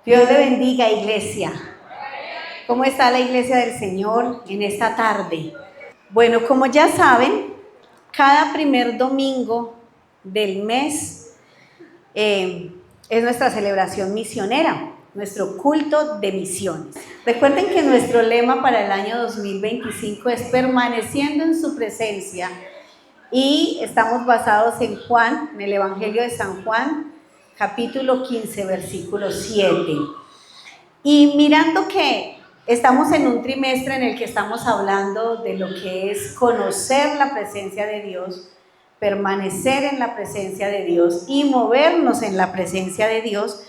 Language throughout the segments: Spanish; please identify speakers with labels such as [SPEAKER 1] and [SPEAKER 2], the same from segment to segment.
[SPEAKER 1] Dios le bendiga, iglesia. ¿Cómo está la iglesia del Señor en esta tarde? Bueno, como ya saben, cada primer domingo del mes es nuestra celebración misionera, nuestro culto de misiones. Recuerden que nuestro lema para el año 2025 es permaneciendo en su presencia, y estamos basados en Juan, en el Evangelio de San Juan, capítulo 15, versículo 7. Y mirando que estamos en un trimestre en el que estamos hablando de lo que es conocer la presencia de Dios, permanecer en la presencia de Dios y movernos en la presencia de Dios,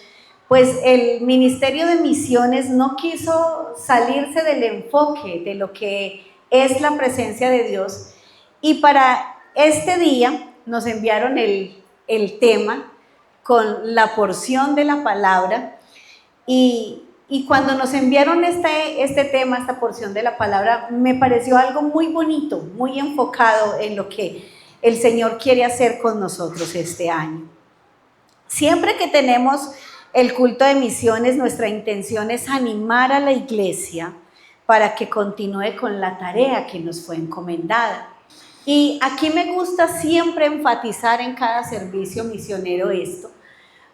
[SPEAKER 1] pues el Ministerio de Misiones no quiso salirse del enfoque de lo que es la presencia de Dios, y para este día nos enviaron el tema con la porción de la palabra, y cuando nos enviaron este tema, esta porción de la palabra, me pareció algo muy bonito, muy enfocado en lo que el Señor quiere hacer con nosotros este año. Siempre que tenemos el culto de misiones, nuestra intención es animar a la iglesia para que continúe con la tarea que nos fue encomendada. Y aquí me gusta siempre enfatizar en cada servicio misionero esto,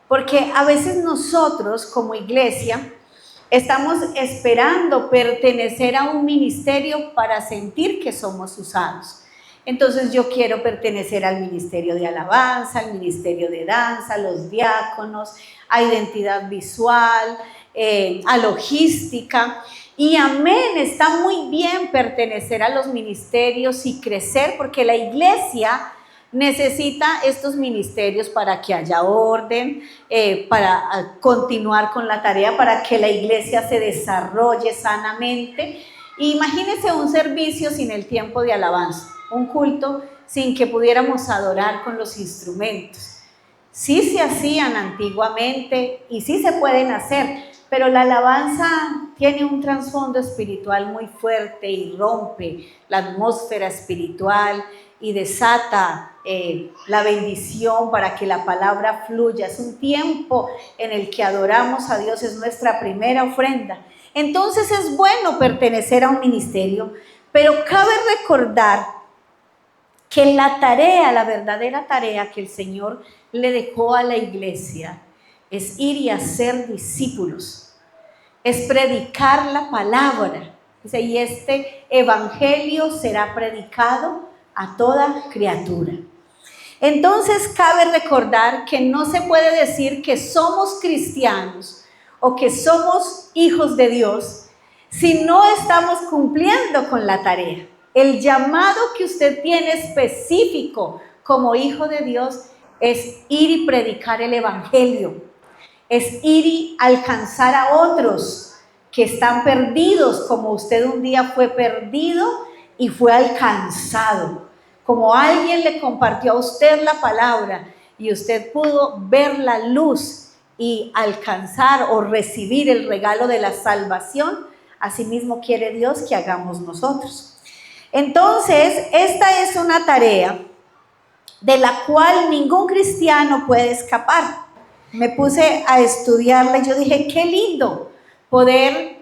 [SPEAKER 1] porque a veces nosotros como iglesia estamos esperando pertenecer a un ministerio para sentir que somos usados. Entonces yo quiero pertenecer al ministerio de alabanza, al ministerio de danza, a los diáconos, a identidad visual, a logística. Y amén, está muy bien pertenecer a los ministerios y crecer, porque la iglesia necesita estos ministerios para que haya orden, para continuar con la tarea, para que la iglesia se desarrolle sanamente. Imagínense un servicio sin el tiempo de alabanza, un culto sin que pudiéramos adorar con los instrumentos. Sí se hacían antiguamente y sí se pueden hacer, pero la alabanza tiene un trasfondo espiritual muy fuerte y rompe la atmósfera espiritual y desata la bendición para que la palabra fluya. Es un tiempo en el que adoramos a Dios, es nuestra primera ofrenda. Entonces es bueno pertenecer a un ministerio, pero cabe recordar que la tarea, la verdadera tarea que el Señor le dejó a la iglesia es ir y hacer discípulos, es predicar la palabra. Dice, y este evangelio será predicado a toda criatura. Entonces cabe recordar que no se puede decir que somos cristianos o que somos hijos de Dios si no estamos cumpliendo con la tarea. El llamado que usted tiene específico como hijo de Dios es ir y predicar el evangelio, es ir y alcanzar a otros que están perdidos, como usted un día fue perdido y fue alcanzado. Como alguien le compartió a usted la palabra y usted pudo ver la luz y alcanzar o recibir el regalo de la salvación, asimismo quiere Dios que hagamos nosotros. Entonces, esta es una tarea de la cual ningún cristiano puede escapar. Me puse a estudiarla y yo dije, qué lindo poder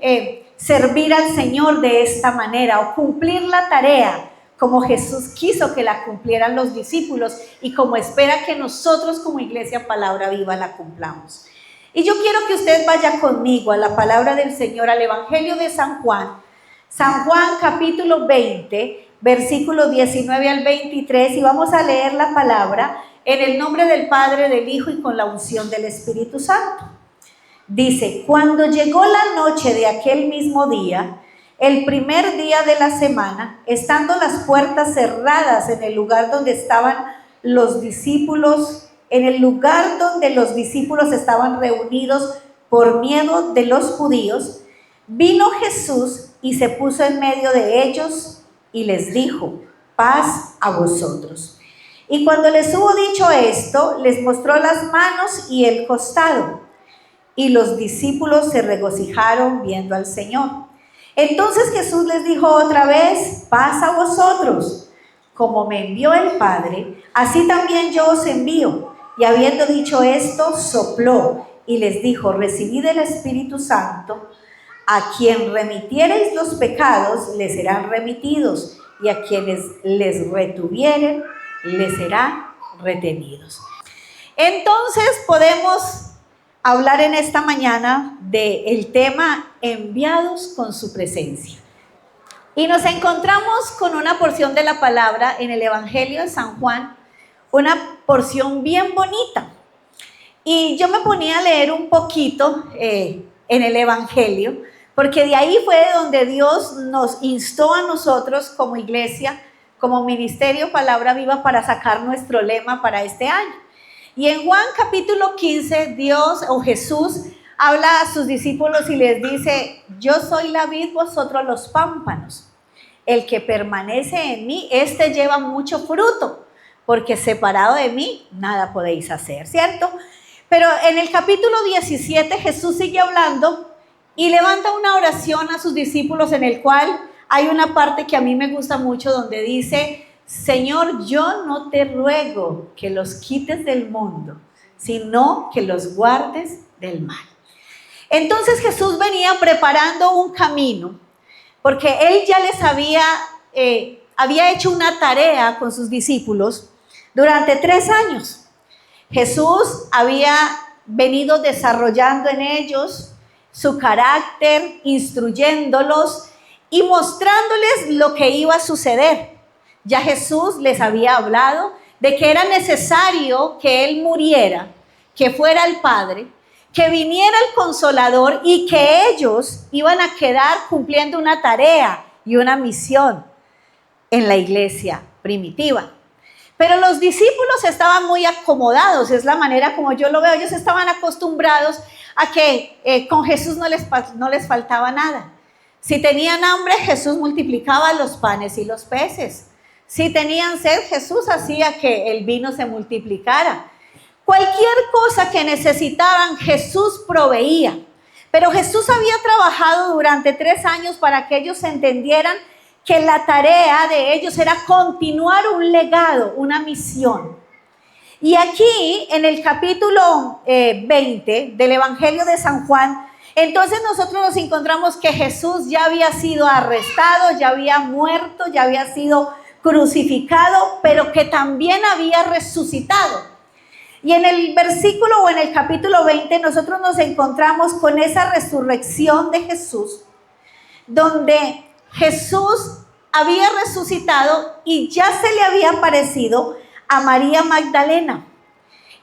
[SPEAKER 1] servir al Señor de esta manera o cumplir la tarea como Jesús quiso que la cumplieran los discípulos y como espera que nosotros como Iglesia Palabra Viva la cumplamos. Y yo quiero que usted vaya conmigo a la palabra del Señor, al Evangelio de San Juan capítulo 20, versículos 19 al 23, y vamos a leer la palabra en el nombre del Padre, del Hijo y con la unción del Espíritu Santo. Dice, cuando llegó la noche de aquel mismo día, el primer día de la semana, estando las puertas cerradas en el lugar donde estaban los discípulos, en el lugar donde los discípulos estaban reunidos por miedo de los judíos, vino Jesús y se puso en medio de ellos y les dijo, paz a vosotros. Y cuando les hubo dicho esto, les mostró las manos y el costado, y los discípulos se regocijaron viendo al Señor. Entonces Jesús les dijo otra vez, paz a vosotros. Como me envió el Padre, así también yo os envío. Y habiendo dicho esto, sopló y les dijo: recibid el Espíritu Santo. A quien remitiereis los pecados, les serán remitidos, y a quienes les retuvieren, les serán retenidos. Entonces podemos hablar en esta mañana del tema enviados con su presencia. Y nos encontramos con una porción de la palabra en el Evangelio de San Juan, una porción bien bonita. Y yo me ponía a leer un poquito en el Evangelio, porque de ahí fue donde Dios nos instó a nosotros como iglesia, como ministerio Palabra Viva, para sacar nuestro lema para este año. Y en Juan capítulo 15, Dios o Jesús habla a sus discípulos y les dice: yo soy la vid, vosotros los pámpanos. El que permanece en mí, este lleva mucho fruto, porque separado de mí, nada podéis hacer, ¿cierto? Pero en el capítulo 17 Jesús sigue hablando y levanta una oración a sus discípulos, en el cual hay una parte que a mí me gusta mucho, donde dice: Señor, yo no te ruego que los quites del mundo, sino que los guardes del mal. Entonces Jesús venía preparando un camino, porque Él ya les había hecho una tarea con sus discípulos durante 3 años. Jesús había venido desarrollando en ellos su carácter, instruyéndolos y mostrándoles lo que iba a suceder. Ya Jesús les había hablado de que era necesario que Él muriera, que fuera el Padre, que viniera el Consolador y que ellos iban a quedar cumpliendo una tarea y una misión en la iglesia primitiva. Pero los discípulos estaban muy acomodados, es la manera como yo lo veo. Ellos estaban acostumbrados a que con Jesús no les faltaba nada. Si tenían hambre, Jesús multiplicaba los panes y los peces. Si tenían sed, Jesús hacía que el vino se multiplicara. Cualquier cosa que necesitaban, Jesús proveía. Pero Jesús había trabajado durante 3 años para que ellos entendieran que la tarea de ellos era continuar un legado, una misión. Y aquí, en el capítulo 20 del Evangelio de San Juan, entonces nosotros nos encontramos que Jesús ya había sido arrestado, ya había muerto, ya había sido crucificado, pero que también había resucitado. Y en el versículo o en el capítulo 20 nosotros nos encontramos con esa resurrección de Jesús, donde Jesús había resucitado y ya se le había aparecido a María Magdalena.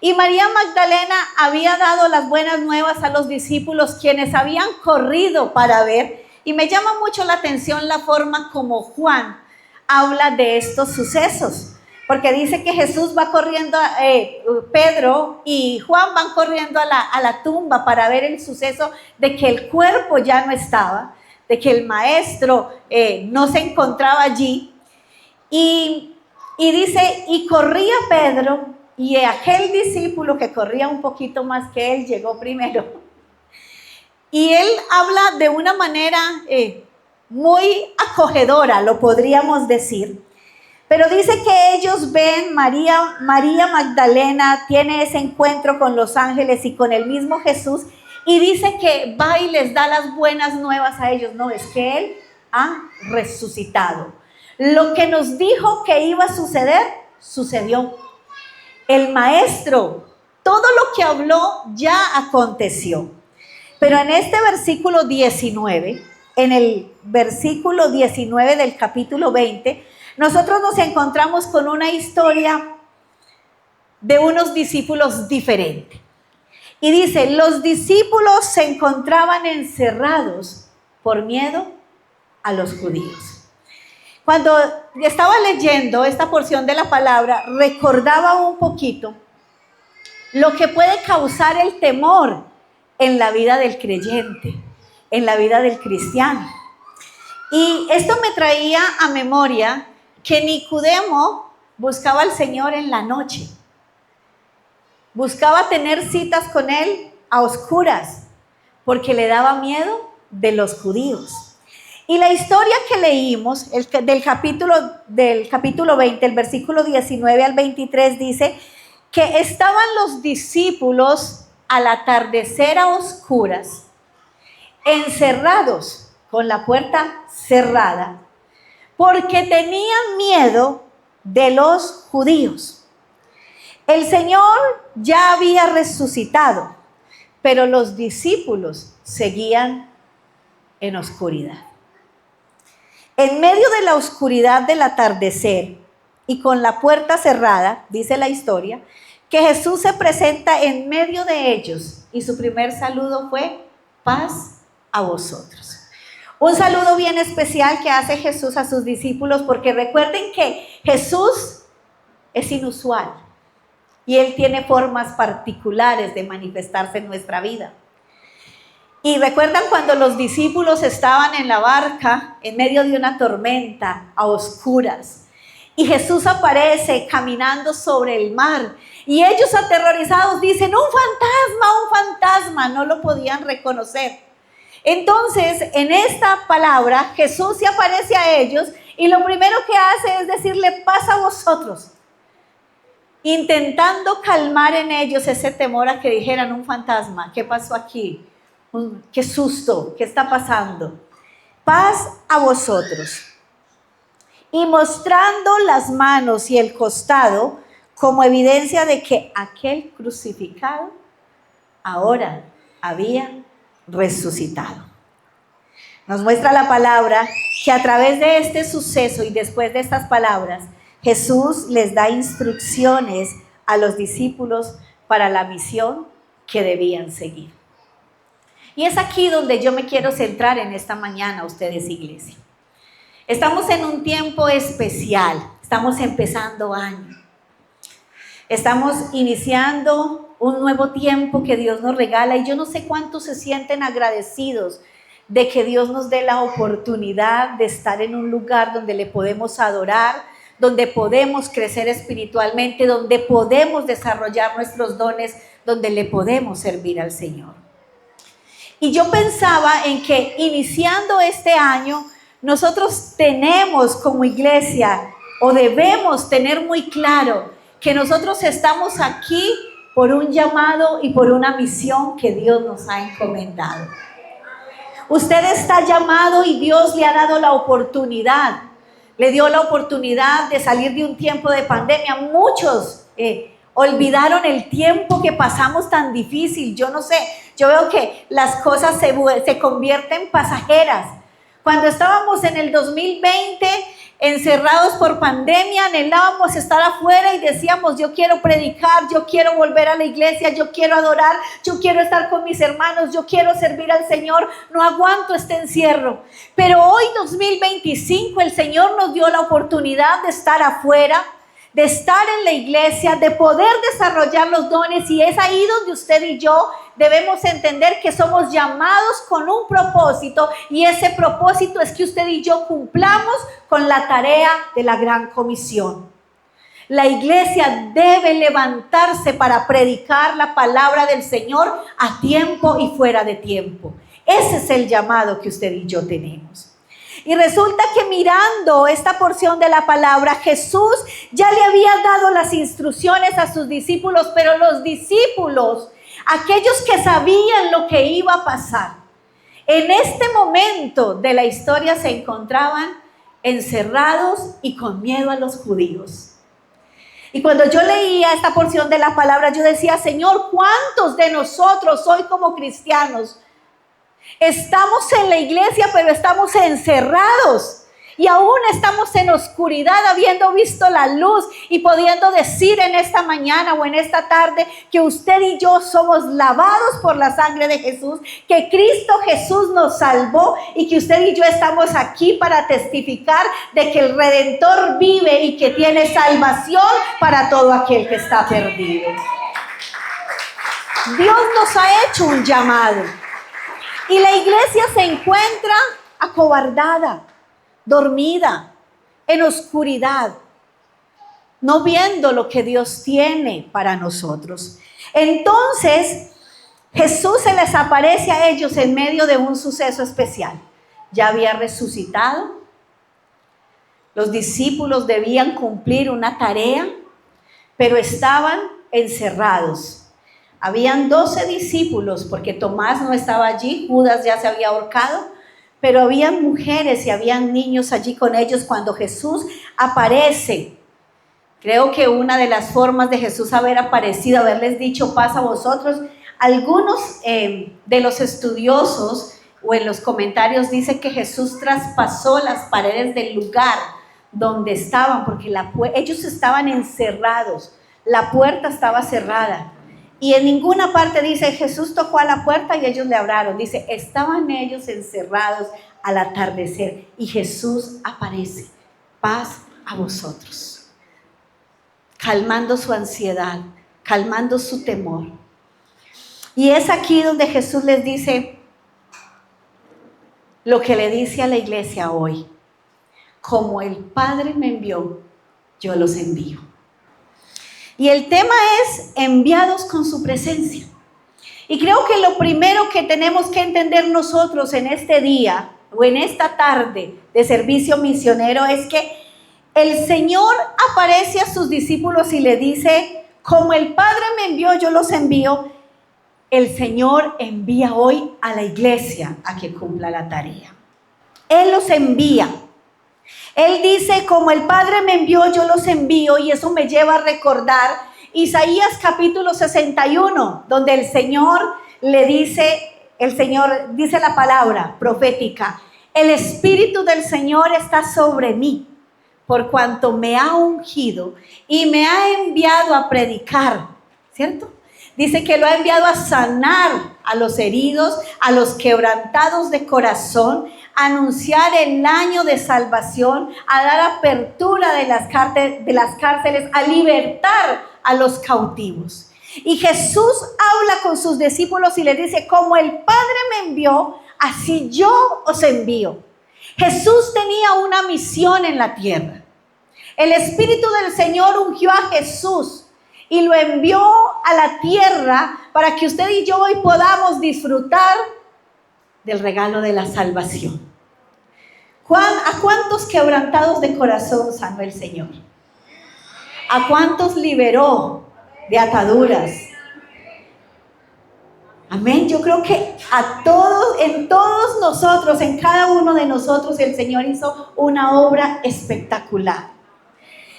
[SPEAKER 1] Y María Magdalena había dado las buenas nuevas a los discípulos, quienes habían corrido para ver. Y me llama mucho la atención la forma como Juan habla de estos sucesos. Porque dice que Jesús va corriendo, Pedro y Juan van corriendo a la tumba para ver el suceso de que el cuerpo ya no estaba, de que el maestro no se encontraba allí. Y dice, y corría Pedro, y aquel discípulo que corría un poquito más que él llegó primero. Y él habla de una manera muy acogedora, lo podríamos decir. Pero dice que ellos ven, María Magdalena tiene ese encuentro con los ángeles y con el mismo Jesús, y dice que va y les da las buenas nuevas a ellos. No, es que Él ha resucitado. Lo que nos dijo que iba a suceder, sucedió. El maestro, todo lo que habló ya aconteció. Pero en este versículo 19, en el versículo 19 del capítulo 20, nosotros nos encontramos con una historia de unos discípulos diferentes. Y dice, los discípulos se encontraban encerrados por miedo a los judíos. Cuando estaba leyendo esta porción de la palabra, recordaba un poquito lo que puede causar el temor en la vida del creyente, en la vida del cristiano. Y esto me traía a memoria que Nicodemo buscaba al Señor en la noche. Buscaba tener citas con Él a oscuras, porque le daba miedo de los judíos. Y la historia que leímos del capítulo 20, el versículo 19 al 23, dice que estaban los discípulos al atardecer a oscuras, encerrados con la puerta cerrada, porque tenían miedo de los judíos. El Señor ya había resucitado, pero los discípulos seguían en oscuridad. En medio de la oscuridad del atardecer y con la puerta cerrada, dice la historia, que Jesús se presenta en medio de ellos y su primer saludo fue: paz a vosotros. Un saludo bien especial que hace Jesús a sus discípulos, porque recuerden que Jesús es inusual y Él tiene formas particulares de manifestarse en nuestra vida. Y recuerdan cuando los discípulos estaban en la barca en medio de una tormenta a oscuras y Jesús aparece caminando sobre el mar y ellos aterrorizados dicen: un fantasma, no lo podían reconocer. Entonces, en esta palabra, Jesús se aparece a ellos y lo primero que hace es decirle: paz a vosotros, intentando calmar en ellos ese temor a que dijeran: un fantasma, ¿qué pasó aquí? Qué susto, ¿qué está pasando? Paz a vosotros. Y mostrando las manos y el costado como evidencia de que aquel crucificado ahora había resucitado. Nos muestra la palabra que a través de este suceso y después de estas palabras, Jesús les da instrucciones a los discípulos para la misión que debían seguir. Y es aquí donde yo me quiero centrar en esta mañana, ustedes, iglesia. Estamos en un tiempo especial, estamos empezando año. Estamos iniciando un nuevo tiempo que Dios nos regala y yo no sé cuántos se sienten agradecidos de que Dios nos dé la oportunidad de estar en un lugar donde le podemos adorar, donde podemos crecer espiritualmente, donde podemos desarrollar nuestros dones, donde le podemos servir al Señor. Y yo pensaba en que iniciando este año, nosotros tenemos como iglesia o debemos tener muy claro que nosotros estamos aquí por un llamado y por una misión que Dios nos ha encomendado. Usted está llamado y Dios le ha dado la oportunidad, le dio la oportunidad de salir de un tiempo de pandemia. Muchos olvidaron el tiempo que pasamos tan difícil. Yo no sé, yo veo que las cosas se convierten pasajeras. Cuando estábamos en el 2020 encerrados por pandemia, anhelábamos estar afuera y decíamos: yo quiero predicar, yo quiero volver a la iglesia, yo quiero adorar, yo quiero estar con mis hermanos, yo quiero servir al Señor, no aguanto este encierro. Pero hoy 2025 el Señor nos dio la oportunidad de estar afuera, de estar en la iglesia, de poder desarrollar los dones, y es ahí donde usted y yo debemos entender que somos llamados con un propósito, y ese propósito es que usted y yo cumplamos con la tarea de la gran comisión. La iglesia debe levantarse para predicar la palabra del Señor a tiempo y fuera de tiempo. Ese es el llamado que usted y yo tenemos. Y resulta que mirando esta porción de la palabra, Jesús ya le había dado las instrucciones a sus discípulos, pero los discípulos, aquellos que sabían lo que iba a pasar, en este momento de la historia se encontraban encerrados y con miedo a los judíos. Y cuando yo leía esta porción de la palabra, yo decía: Señor, ¿cuántos de nosotros hoy como cristianos estamos en la iglesia, pero estamos encerrados y aún estamos en oscuridad, habiendo visto la luz y pudiendo decir en esta mañana o en esta tarde que usted y yo somos lavados por la sangre de Jesús, que Cristo Jesús nos salvó y que usted y yo estamos aquí para testificar de que el Redentor vive y que tiene salvación para todo aquel que está perdido? Dios nos ha hecho un llamado. Y la iglesia se encuentra acobardada, dormida, en oscuridad, no viendo lo que Dios tiene para nosotros. Entonces, Jesús se les aparece a ellos en medio de un suceso especial. Ya había resucitado. Los discípulos debían cumplir una tarea, pero estaban encerrados. Habían 12 discípulos, porque Tomás no estaba allí, Judas ya se había ahorcado, pero habían mujeres y habían niños allí con ellos cuando Jesús aparece. Creo que una de las formas de Jesús haber aparecido, haberles dicho paz a vosotros, algunos de los estudiosos o en los comentarios dicen que Jesús traspasó las paredes del lugar donde estaban, porque ellos estaban encerrados, la puerta estaba cerrada. Y en ninguna parte dice Jesús tocó a la puerta y ellos le abrieron. Dice, estaban ellos encerrados al atardecer y Jesús aparece. Paz a vosotros. Calmando su ansiedad, calmando su temor. Y es aquí donde Jesús les dice lo que le dice a la iglesia hoy. Como el Padre me envió, yo los envío. Y el tema es enviados con su presencia. Y creo que lo primero que tenemos que entender nosotros en este día o en esta tarde de servicio misionero es que el Señor aparece a sus discípulos y le dice, como el Padre me envió, yo los envío. El Señor envía hoy a la iglesia a que cumpla la tarea. Él los envía. Él dice, como el Padre me envió, yo los envío, y eso me lleva a recordar Isaías capítulo 61, donde el Señor dice la palabra profética, el Espíritu del Señor está sobre mí, por cuanto me ha ungido y me ha enviado a predicar, ¿cierto? Dice que lo ha enviado a sanar a los heridos, a los quebrantados de corazón, a anunciar el año de salvación, a dar apertura de las cárceles, a libertar a los cautivos. Y Jesús habla con sus discípulos y les dice, como el Padre me envió, así yo os envío. Jesús tenía una misión en la tierra. El Espíritu del Señor ungió a Jesús y lo envió a la tierra para que usted y yo hoy podamos disfrutar del regalo de la salvación. ¿A cuántos quebrantados de corazón sanó el Señor? ¿A cuántos liberó de ataduras? Amén. Yo creo que a todos, en todos nosotros, en cada uno de nosotros, el Señor hizo una obra espectacular.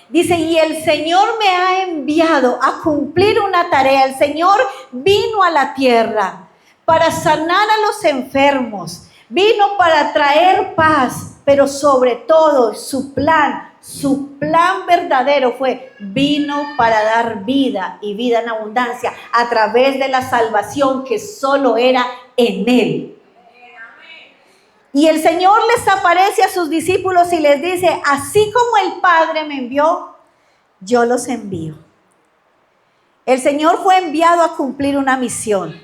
[SPEAKER 1] Dice, y el Señor me ha enviado a cumplir una tarea. El Señor vino a la tierra para sanar a los enfermos. Vino para traer paz, pero sobre todo su plan verdadero vino para dar vida y vida en abundancia a través de la salvación que solo era en Él. Y el Señor les aparece a sus discípulos y les dice, así como el Padre me envió, yo los envío. El Señor fue enviado a cumplir una misión.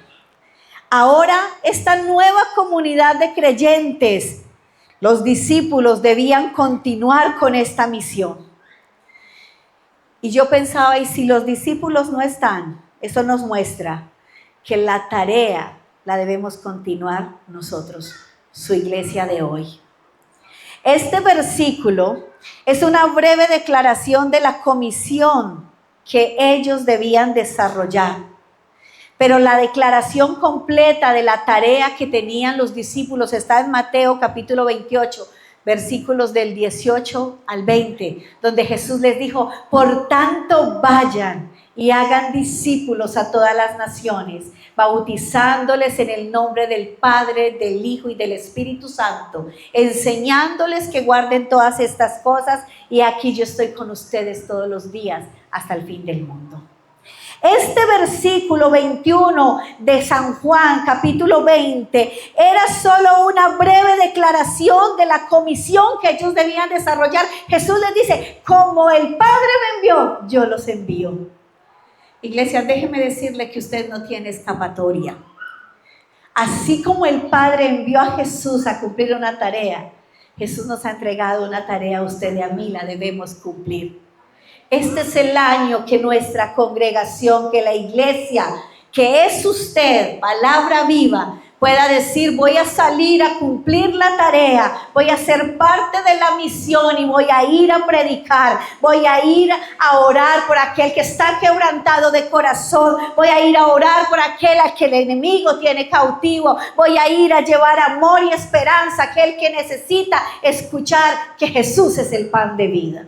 [SPEAKER 1] Ahora esta nueva comunidad de creyentes, los discípulos debían continuar con esta misión. Y yo pensaba, y si los discípulos no están, eso nos muestra que la tarea la debemos continuar nosotros, su iglesia de hoy. Este versículo es una breve declaración de la comisión que ellos debían desarrollar. Pero la declaración completa de la tarea que tenían los discípulos está en Mateo capítulo 28, versículos del 18 al 20, donde Jesús les dijo, por tanto vayan y hagan discípulos a todas las naciones, bautizándoles en el nombre del Padre, del Hijo y del Espíritu Santo, enseñándoles que guarden todas estas cosas, y aquí yo estoy con ustedes todos los días hasta el fin del mundo. Este versículo 21 de San Juan, capítulo 20, era solo una breve declaración de la comisión que ellos debían desarrollar. Jesús les dice, como el Padre me envió, yo los envío. Iglesia, déjeme decirle que usted no tiene escapatoria. Así como el Padre envió a Jesús a cumplir una tarea, Jesús nos ha entregado una tarea a usted y a mí, la debemos cumplir. Este es el año que nuestra congregación, que la iglesia, que es usted, palabra viva, pueda decir: voy a salir a cumplir la tarea, voy a ser parte de la misión y voy a ir a predicar, voy a ir a orar por aquel que está quebrantado de corazón, voy a ir a orar por aquel al que el enemigo tiene cautivo, voy a ir a llevar amor y esperanza a aquel que necesita escuchar que Jesús es el pan de vida.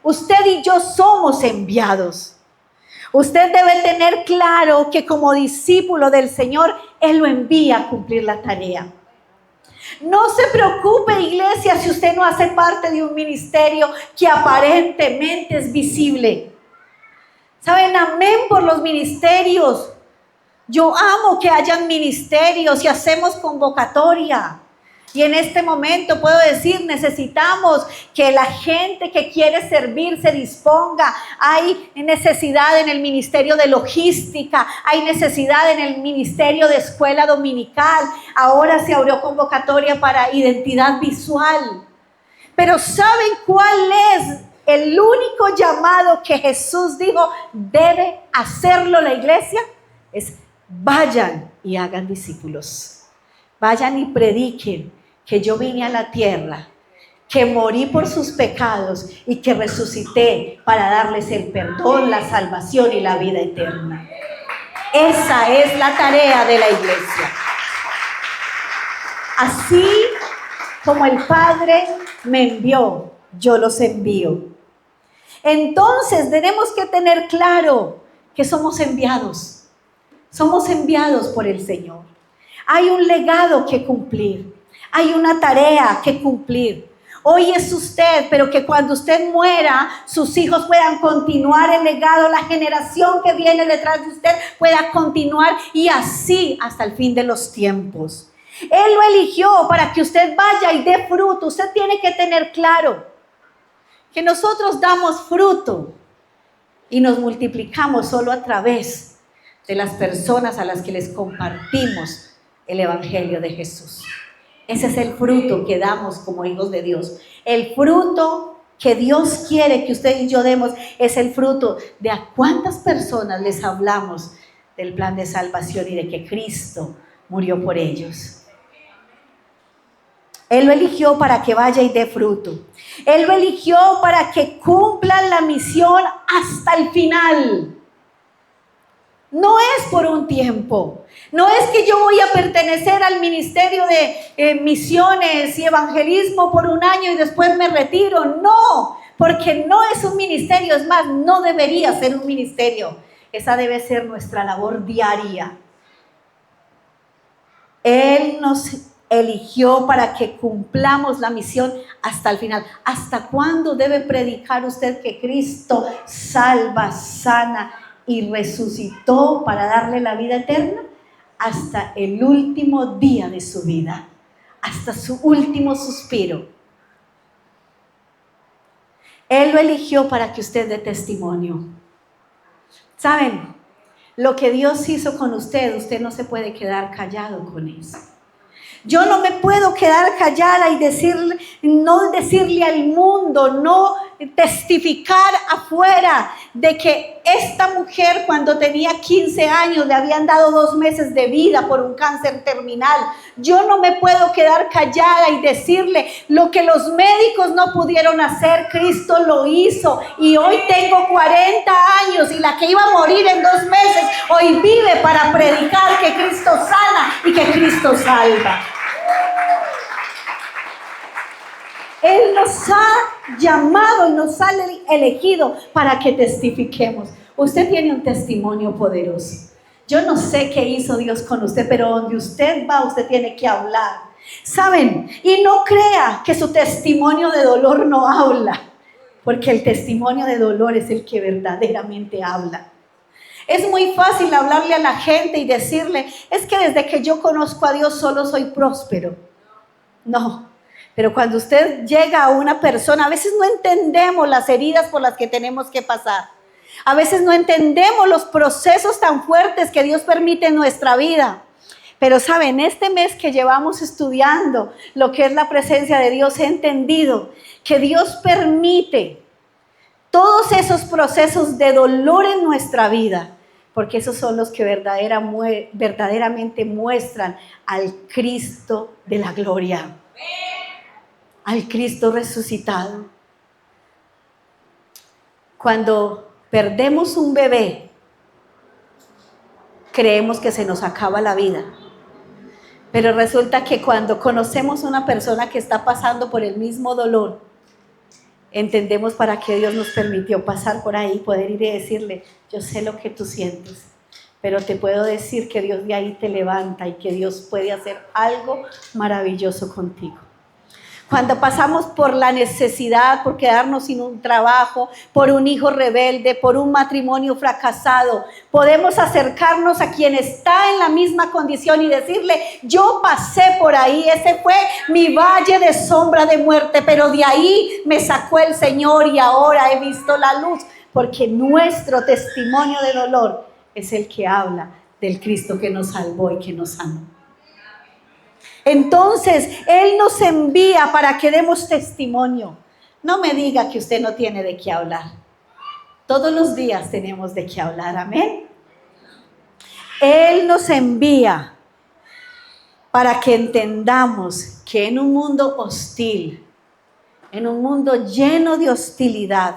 [SPEAKER 1] Usted y yo somos enviados. Usted debe tener claro que como discípulo del Señor, Él lo envía a cumplir la tarea. No se preocupe, iglesia, si usted no hace parte de un ministerio que aparentemente es visible. ¿Saben? Amén por los ministerios. Yo amo que hayan ministerios y hacemos convocatoria. Y en este momento puedo decir, necesitamos que la gente que quiere servir se disponga. Hay necesidad en el ministerio de logística, hay necesidad en el ministerio de escuela dominical. Ahora se abrió convocatoria para identidad visual. Pero ¿saben cuál es el único llamado que Jesús dijo debe hacerlo la iglesia? Es: vayan y hagan discípulos. Vayan y prediquen que yo vine a la tierra, que morí por sus pecados y que resucité para darles el perdón, la salvación y la vida eterna. Esa es la tarea de la iglesia. Así como el Padre me envió, yo los envío. Entonces tenemos que tener claro que somos enviados. Somos enviados por el Señor. Hay un legado que cumplir. Hay una tarea que cumplir. Hoy es usted, pero que cuando usted muera, sus hijos puedan continuar el legado, la generación que viene detrás de usted pueda continuar y así hasta el fin de los tiempos. Él lo eligió para que usted vaya y dé fruto. Usted tiene que tener claro que nosotros damos fruto y nos multiplicamos solo a través de las personas a las que les compartimos el Evangelio de Jesús. Ese es el fruto que damos como hijos de Dios. El fruto que Dios quiere que usted y yo demos es el fruto de a cuántas personas les hablamos del plan de salvación y de que Cristo murió por ellos. Él lo eligió para que vaya y dé fruto. Él lo eligió para que cumplan la misión hasta el final. No es por un tiempo. No es que yo voy a pertenecer al ministerio de misiones y evangelismo por un año y después me retiro. No, porque no es un ministerio. Es más, no debería ser un ministerio. Esa debe ser nuestra labor diaria. Él nos eligió para que cumplamos la misión hasta el final. ¿Hasta cuándo debe predicar usted que Cristo salva, sana y resucitó para darle la vida eterna? Hasta el último día de su vida, hasta su último suspiro. Él lo eligió para que usted dé testimonio. ¿Saben? Lo que Dios hizo con usted no se puede quedar callado con eso. Yo no me puedo quedar callada y no decirle al mundo, no testificar afuera de que esta mujer cuando tenía 15 años le habían dado 2 meses de vida por un cáncer terminal. Yo no me puedo quedar callada y decirle lo que los médicos no pudieron hacer, Cristo lo hizo. Y hoy tengo 40 años y la que iba a morir en 2 meses hoy vive para predicar que Cristo sana y que Cristo salva. Él nos ha llamado y nos ha elegido para que testifiquemos. Usted tiene un testimonio poderoso. Yo no sé qué hizo Dios con usted, pero donde usted va, usted tiene que hablar. ¿Saben? Y no crea que su testimonio de dolor no habla, porque el testimonio de dolor es el que verdaderamente habla. Es muy fácil hablarle a la gente y decirle, es que desde que yo conozco a Dios solo soy próspero. No. Pero cuando usted llega a una persona, a veces no entendemos las heridas por las que tenemos que pasar. A veces no entendemos los procesos tan fuertes que Dios permite en nuestra vida. Pero saben, este mes que llevamos estudiando lo que es la presencia de Dios, he entendido que Dios permite todos esos procesos de dolor en nuestra vida, porque esos son los que verdaderamente muestran al Cristo de la gloria, al Cristo resucitado. Cuando perdemos un bebé, creemos que se nos acaba la vida. Pero resulta que cuando conocemos a una persona que está pasando por el mismo dolor, entendemos para qué Dios nos permitió pasar por ahí, poder ir y decirle, yo sé lo que tú sientes, pero te puedo decir que Dios de ahí te levanta y que Dios puede hacer algo maravilloso contigo. Cuando pasamos por la necesidad, por quedarnos sin un trabajo, por un hijo rebelde, por un matrimonio fracasado, podemos acercarnos a quien está en la misma condición y decirle, yo pasé por ahí, ese fue mi valle de sombra de muerte, pero de ahí me sacó el Señor y ahora he visto la luz, porque nuestro testimonio de dolor es el que habla del Cristo que nos salvó y que nos sanó. Entonces, Él nos envía para que demos testimonio. No me diga que usted no tiene de qué hablar. Todos los días tenemos de qué hablar, amén. Él nos envía para que entendamos que en un mundo hostil, en un mundo lleno de hostilidad,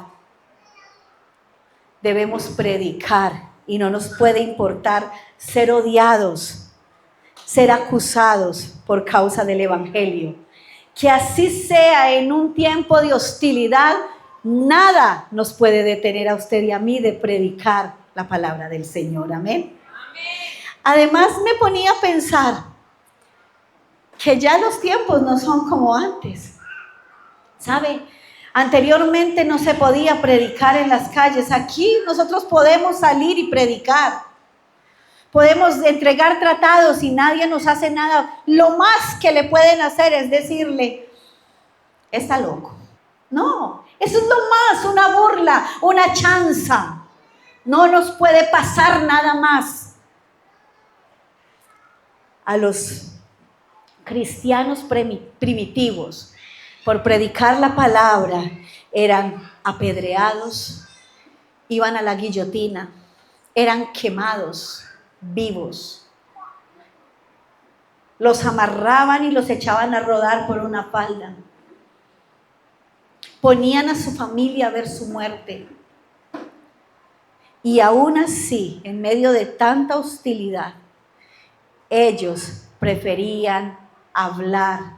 [SPEAKER 1] debemos predicar y no nos puede importar ser odiados, ser acusados por causa del evangelio. Que así sea en un tiempo de hostilidad, nada nos puede detener a usted y a mí de predicar la palabra del Señor, amén. Además me ponía a pensar que ya los tiempos no son como antes, ¿sabe? Anteriormente no se podía predicar en las calles. Aquí nosotros podemos salir y predicar. Podemos entregar tratados y nadie nos hace nada. Lo más que le pueden hacer es decirle, está loco. No, eso es lo más, una burla, una chanza. No nos puede pasar nada más. A los cristianos primitivos, por predicar la palabra, eran apedreados, iban a la guillotina, eran quemados vivos. Los amarraban y los echaban a rodar por una falda. Ponían a su familia a ver su muerte. Y aún así, en medio de tanta hostilidad, ellos preferían hablar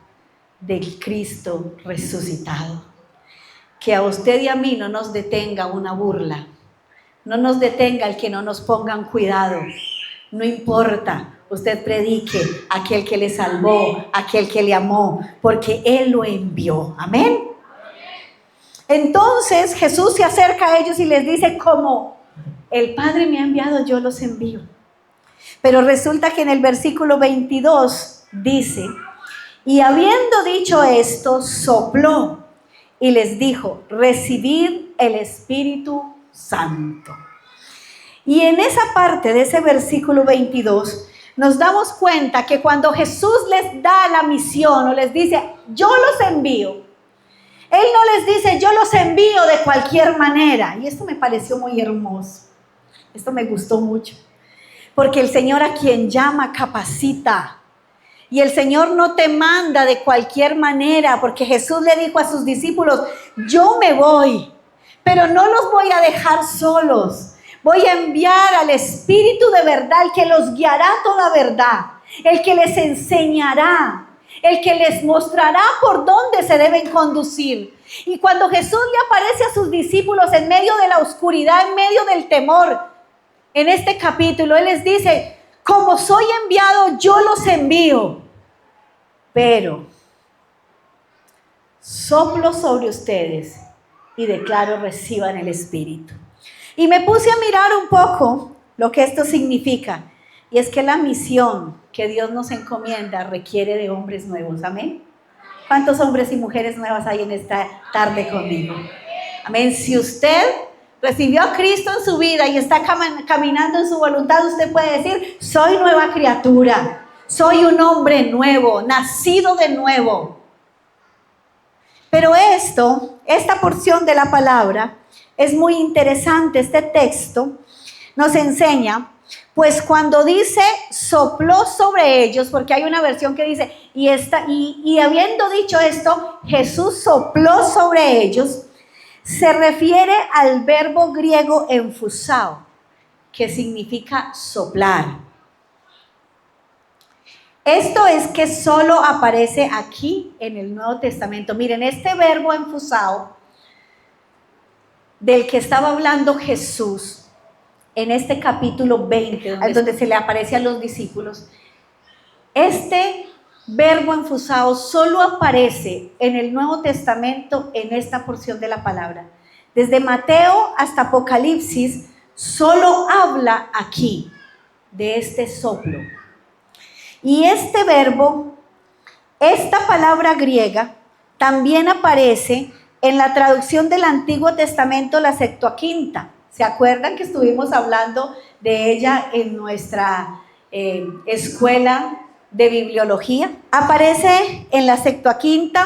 [SPEAKER 1] del Cristo resucitado. Que a usted y a mí no nos detenga una burla, no nos detenga el que no nos pongan cuidado. No importa, usted predique a aquel que le salvó, a aquel que le amó, porque Él lo envió. Amén. Entonces Jesús se acerca a ellos y les dice, como el Padre me ha enviado, yo los envío. Pero resulta que en el versículo 22 dice, y habiendo dicho esto, sopló y les dijo, recibid el Espíritu Santo. Y en esa parte de ese versículo 22 nos damos cuenta que cuando Jesús les da la misión o les dice, yo los envío, Él no les dice, yo los envío de cualquier manera. Y esto me pareció muy hermoso. Esto me gustó mucho. Porque el Señor a quien llama capacita. Y el Señor no te manda de cualquier manera, porque Jesús le dijo a sus discípulos, yo me voy, pero no los voy a dejar solos. Voy a enviar al Espíritu de verdad, el que los guiará a toda verdad, el que les enseñará, el que les mostrará por dónde se deben conducir. Y cuando Jesús le aparece a sus discípulos en medio de la oscuridad, en medio del temor, en este capítulo, Él les dice, como soy enviado, yo los envío, pero soplo sobre ustedes y declaro, reciban el Espíritu. Y me puse a mirar un poco lo que esto significa. Y es que la misión que Dios nos encomienda requiere de hombres nuevos. Amén. ¿Cuántos hombres y mujeres nuevas hay en esta tarde conmigo? Amén. Si usted recibió a Cristo en su vida y está caminando en su voluntad, usted puede decir, soy nueva criatura. Soy un hombre nuevo, nacido de nuevo. Pero esta porción de la palabra es muy interesante. Este texto nos enseña Pues cuando dice sopló sobre ellos, porque hay una versión que dice, y habiendo dicho esto, Jesús sopló sobre ellos, se refiere al verbo griego enfusao, que significa soplar. Esto es que solo aparece aquí en el Nuevo Testamento. Miren, este verbo enfusao, del que estaba hablando Jesús, en este capítulo 20, donde se le aparece a los discípulos, este verbo enfusao solo aparece en el Nuevo Testamento en esta porción de la palabra. Desde Mateo hasta Apocalipsis, solo habla aquí de este soplo. Y este verbo, esta palabra griega, también aparece en la traducción del Antiguo Testamento, la Septuaginta. ¿Se acuerdan que estuvimos hablando de ella en nuestra escuela de bibliología? Aparece en la Septuaginta,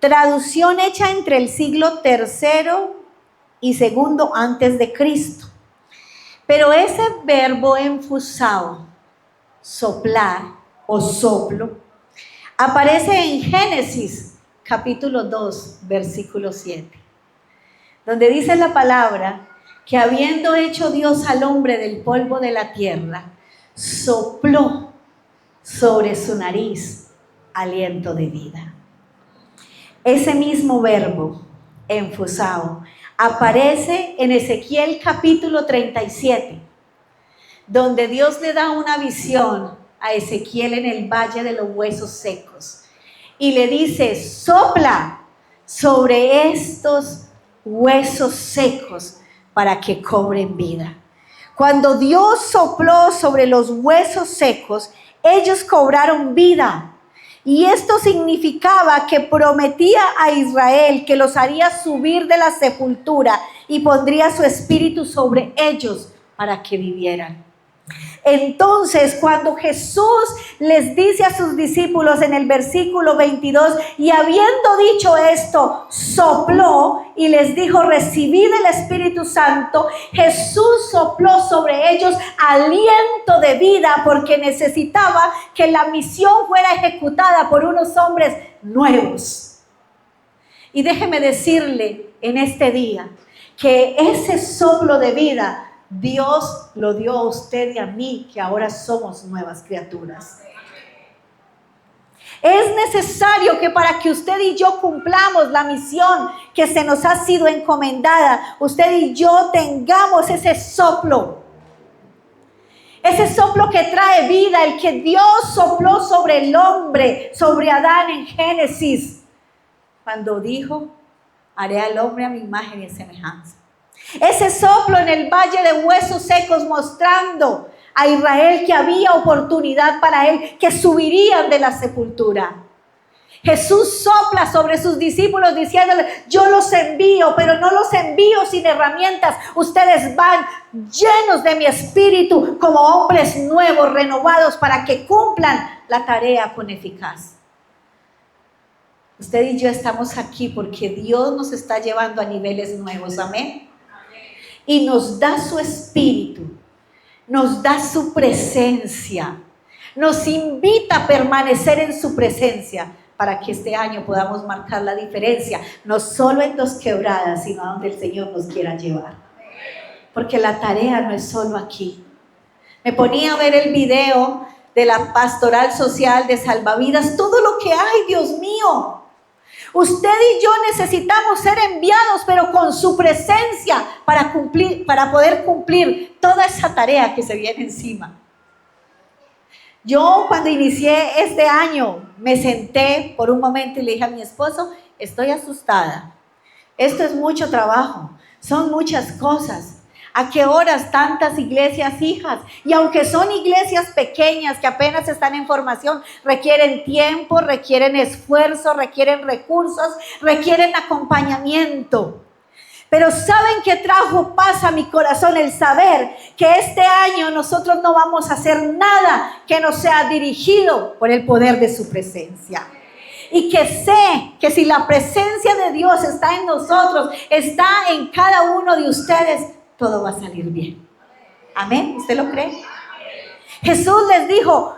[SPEAKER 1] traducción hecha entre el siglo III y II antes de Cristo. Pero ese verbo enfusao, soplar o soplo, aparece en Génesis capítulo 2, versículo 7, donde dice la palabra que habiendo hecho Dios al hombre del polvo de la tierra, sopló sobre su nariz aliento de vida. Ese mismo verbo, enfusao, aparece en Ezequiel capítulo 37, donde Dios le da una visión a Ezequiel en el valle de los huesos secos y le dice, sopla sobre estos huesos secos para que cobren vida. Cuando Dios sopló sobre los huesos secos, ellos cobraron vida. Y esto significaba que prometía a Israel que los haría subir de la sepultura y pondría su espíritu sobre ellos para que vivieran. Entonces, cuando Jesús les dice a sus discípulos en el versículo 22, y habiendo dicho esto, sopló y les dijo, recibid el Espíritu Santo, Jesús sopló sobre ellos aliento de vida porque necesitaba que la misión fuera ejecutada por unos hombres nuevos. Y déjeme decirle en este día que ese soplo de vida Dios lo dio a usted y a mí, que ahora somos nuevas criaturas. Es necesario que para que usted y yo cumplamos la misión que se nos ha sido encomendada, usted y yo tengamos ese soplo que trae vida, el que Dios sopló sobre el hombre, sobre Adán en Génesis, cuando dijo, haré al hombre a mi imagen y semejanza. Ese soplo en el valle de huesos secos, mostrando a Israel que había oportunidad para él, que subirían de la sepultura. Jesús sopla sobre sus discípulos diciéndoles, yo los envío, pero no los envío sin herramientas. Ustedes van llenos de mi espíritu como hombres nuevos, renovados, para que cumplan la tarea con eficacia. Usted y yo estamos aquí porque Dios nos está llevando a niveles nuevos, amén. Y nos da su espíritu, nos da su presencia, nos invita a permanecer en su presencia para que este año podamos marcar la diferencia, no solo en Dos Quebradas, sino a donde el Señor nos quiera llevar. Porque la tarea no es solo aquí. Me ponía a ver el video de la pastoral social de Salvavidas, todo lo que hay, Dios mío. Usted y yo necesitamos ser enviados, pero con su presencia para poder cumplir toda esa tarea que se viene encima. Yo cuando inicié este año me senté por un momento y le dije a mi esposo, estoy asustada. Esto es mucho trabajo, son muchas cosas. ¿A qué horas tantas iglesias hijas? Y aunque son iglesias pequeñas que apenas están en formación, requieren tiempo, requieren esfuerzo, requieren recursos, requieren acompañamiento. Pero ¿saben qué trajo paz a mi corazón? El saber que este año nosotros no vamos a hacer nada que no sea dirigido por el poder de su presencia. Y que sé que si la presencia de Dios está en nosotros, está en cada uno de ustedes, todo va a salir bien. ¿Amén? ¿Usted lo cree? Jesús les dijo,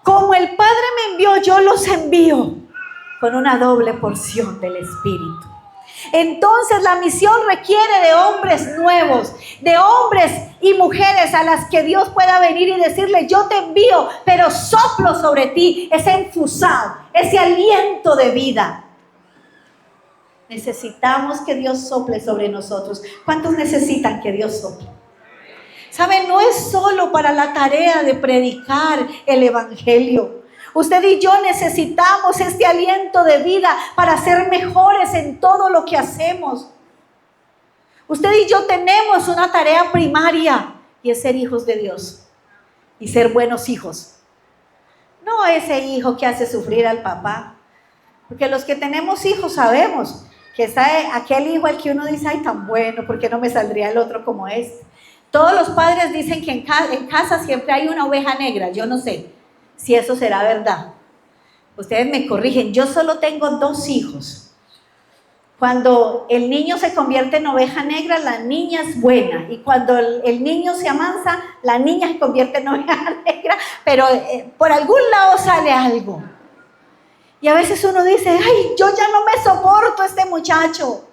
[SPEAKER 1] como el Padre me envió, yo los envío con una doble porción del Espíritu. Entonces la misión requiere de hombres nuevos, de hombres y mujeres a las que Dios pueda venir y decirle, yo te envío, pero soplo sobre ti ese enfusado, ese aliento de vida. Necesitamos que Dios sople sobre nosotros. ¿Cuántos necesitan que Dios sople? ¿Saben? No es solo para la tarea de predicar el evangelio. Usted y yo necesitamos este aliento de vida para ser mejores en todo lo que hacemos. Usted y yo tenemos una tarea primaria y es ser hijos de Dios y ser buenos hijos. No ese hijo que hace sufrir al papá, porque los que tenemos hijos sabemos que está aquel hijo al que uno dice, ay, tan bueno, ¿por qué no me saldría el otro como este? Todos los padres dicen que en casa siempre hay una oveja negra. Yo no sé si eso será verdad. Ustedes me corrigen. Yo solo tengo 2 hijos. Cuando el niño se convierte en oveja negra, la niña es buena. Y cuando el niño se amansa, la niña se convierte en oveja negra. Pero por algún lado sale algo. Y a veces uno dice, ay, yo ya no me soporto a este muchacho.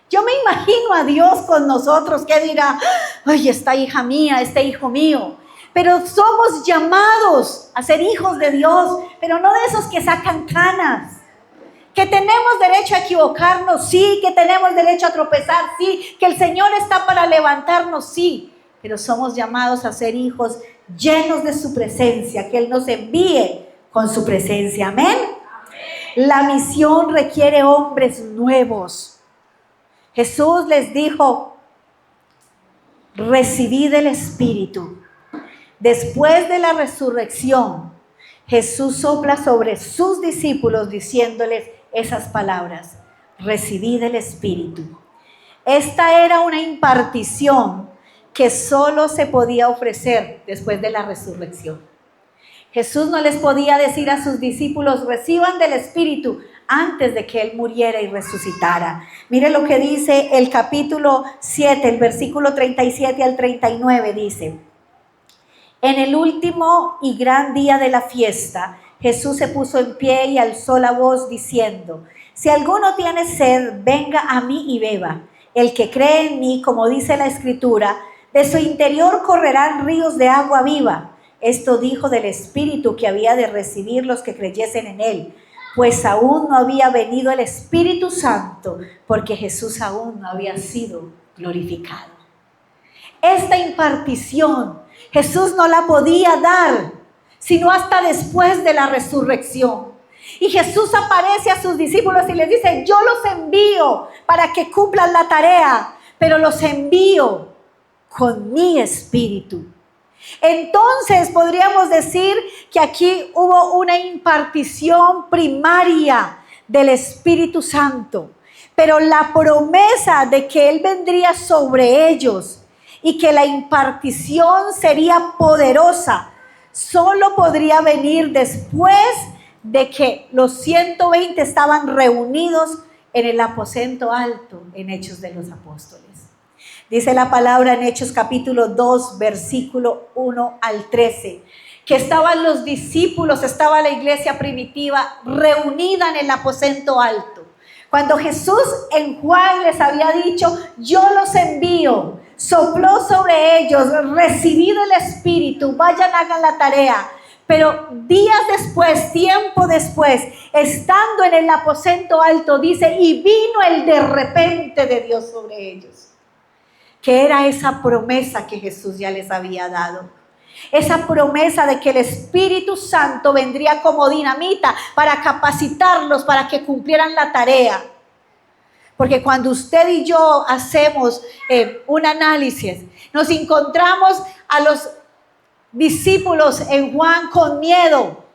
[SPEAKER 1] Yo me imagino a Dios con nosotros, que dirá, ay, esta hija mía, este hijo mío. Pero somos llamados a ser hijos de Dios, pero no de esos que sacan canas. Que tenemos derecho a equivocarnos, sí. Que tenemos derecho a tropezar, sí. Que el Señor está para levantarnos, sí. Pero somos llamados a ser hijos llenos de su presencia, que Él nos envíe con su presencia. Amén. La misión requiere hombres nuevos. Jesús les dijo, recibid el Espíritu. Después de la resurrección, Jesús sopla sobre sus discípulos diciéndoles esas palabras, recibid el Espíritu. Esta era una impartición que solo se podía ofrecer después de la resurrección. Jesús no les podía decir a sus discípulos, reciban del Espíritu, antes de que Él muriera y resucitara. Mire lo que dice el capítulo 7, el versículo 37 al 39, dice, en el último y gran día de la fiesta, Jesús se puso en pie y alzó la voz diciendo, si alguno tiene sed, venga a mí y beba. El que cree en mí, como dice la Escritura, de su interior correrán ríos de agua viva. Esto dijo del Espíritu que había de recibir los que creyesen en Él, pues aún no había venido el Espíritu Santo, porque Jesús aún no había sido glorificado. Esta impartición Jesús no la podía dar, sino hasta después de la resurrección. Y Jesús aparece a sus discípulos y les dice, yo los envío para que cumplan la tarea, pero los envío con mi Espíritu. Entonces podríamos decir que aquí hubo una impartición primaria del Espíritu Santo, pero la promesa de que Él vendría sobre ellos y que la impartición sería poderosa, solo podría venir después de que los 120 estaban reunidos en el aposento alto en Hechos de los Apóstoles. Dice la palabra en Hechos capítulo 2, versículo 1 al 13, que estaban los discípulos, estaba la iglesia primitiva reunida en el aposento alto. Cuando Jesús en Juan les había dicho, yo los envío, sopló sobre ellos, recibid el Espíritu, vayan, hagan la tarea. Pero días después, tiempo después, estando en el aposento alto, dice, y vino el de repente de Dios sobre ellos. Que era esa promesa que Jesús ya les había dado. Esa promesa de que el Espíritu Santo vendría como dinamita para capacitarlos, para que cumplieran la tarea. Porque cuando usted y yo hacemos un análisis, nos encontramos a los discípulos en Juan con miedo,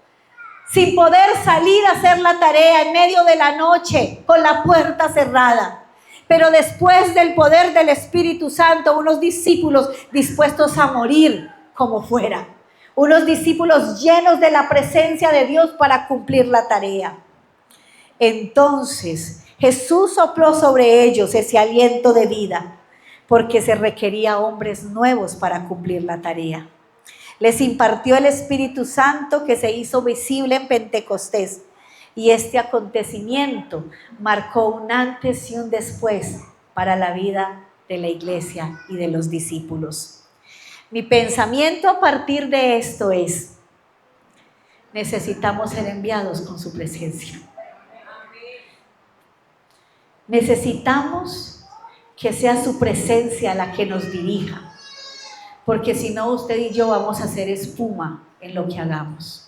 [SPEAKER 1] sin poder salir a hacer la tarea en medio de la noche, con la puerta cerrada. Pero después del poder del Espíritu Santo, unos discípulos dispuestos a morir como fuera. Unos discípulos llenos de la presencia de Dios para cumplir la tarea. Entonces Jesús sopló sobre ellos ese aliento de vida, porque se requería hombres nuevos para cumplir la tarea. Les impartió el Espíritu Santo que se hizo visible en Pentecostés. Y este acontecimiento marcó un antes y un después para la vida de la iglesia y de los discípulos. Mi pensamiento a partir de esto es: necesitamos ser enviados con su presencia. Necesitamos que sea su presencia la que nos dirija, porque si no, usted y yo vamos a hacer espuma en lo que hagamos.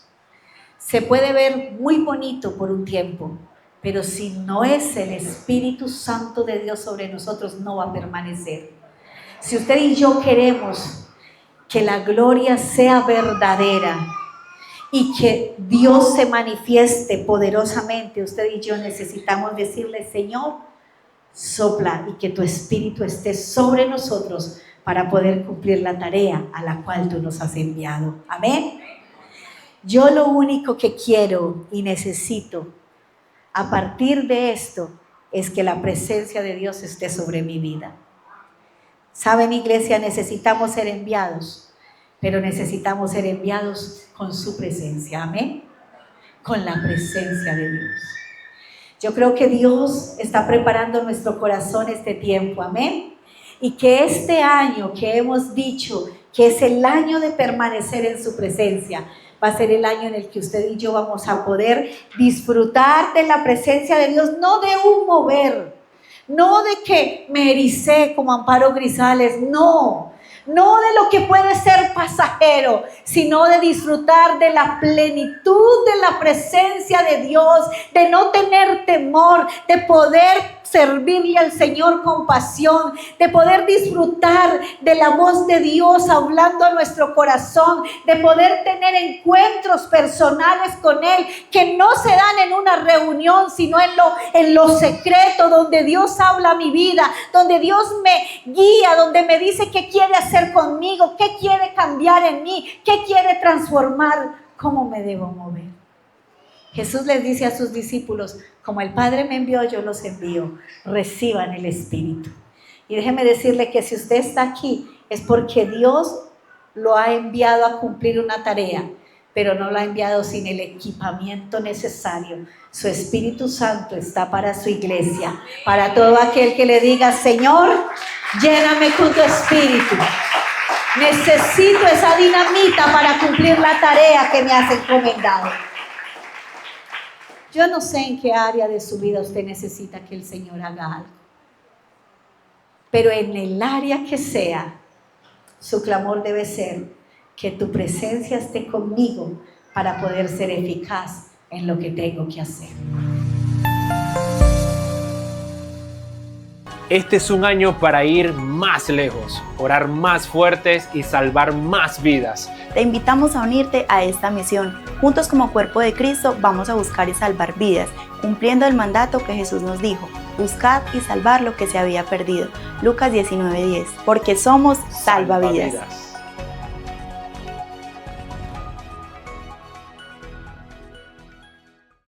[SPEAKER 1] Se puede ver muy bonito por un tiempo, pero si no es el Espíritu Santo de Dios sobre nosotros, no va a permanecer. Si usted y yo queremos que la gloria sea verdadera y que Dios se manifieste poderosamente, usted y yo necesitamos decirle: Señor, sopla y que tu Espíritu esté sobre nosotros para poder cumplir la tarea a la cual tú nos has enviado. Amén. Yo lo único que quiero y necesito a partir de esto es que la presencia de Dios esté sobre mi vida. ¿Saben, iglesia? Necesitamos ser enviados, pero necesitamos ser enviados con su presencia. Amén. Con la presencia de Dios. Yo creo que Dios está preparando nuestro corazón este tiempo, amén. Y que este año que hemos dicho que es el año de permanecer en su presencia, va a ser el año en el que usted y yo vamos a poder disfrutar de la presencia de Dios, no de un mover, no de que me ericé como Amparo Grisales, no de lo que puede ser pasajero, sino de disfrutar de la plenitud de la presencia de Dios, de no tener temor, de poder servirle al Señor con pasión, de poder disfrutar de la voz de Dios hablando a nuestro corazón, de poder tener encuentros personales con Él que no se dan en una reunión, sino en lo secreto, donde Dios habla a mi vida, donde Dios me guía, donde me dice qué quiere hacer conmigo, qué quiere cambiar en mí, qué quiere transformar, cómo me debo mover. Jesús les dice a sus discípulos: como el Padre me envió, yo los envío. Reciban el Espíritu. Y déjeme decirle que si usted está aquí, es porque Dios lo ha enviado a cumplir una tarea, pero no lo ha enviado sin el equipamiento necesario. Su Espíritu Santo está para su iglesia, para todo aquel que le diga: Señor, lléname con tu Espíritu. Necesito esa dinamita para cumplir la tarea que me has encomendado. Yo no sé en qué área de su vida usted necesita que el Señor haga algo, pero en el área que sea, su clamor debe ser: que tu presencia esté conmigo para poder ser eficaz en lo que tengo que hacer.
[SPEAKER 2] Este es un año para ir más lejos, orar más fuertes y salvar más vidas.
[SPEAKER 3] Te invitamos a unirte a esta misión. Juntos como cuerpo de Cristo vamos a buscar y salvar vidas, cumpliendo el mandato que Jesús nos dijo: buscad y salvar lo que se había perdido. Lucas 19:10, porque somos salvavidas.